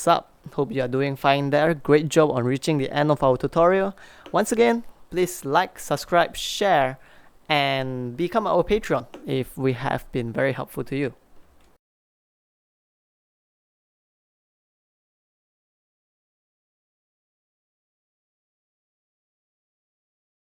Sup, hope you are doing fine there. Great job on reaching the end of our tutorial. Once again, please like, subscribe, share, and become our Patreon if we have been very helpful to you.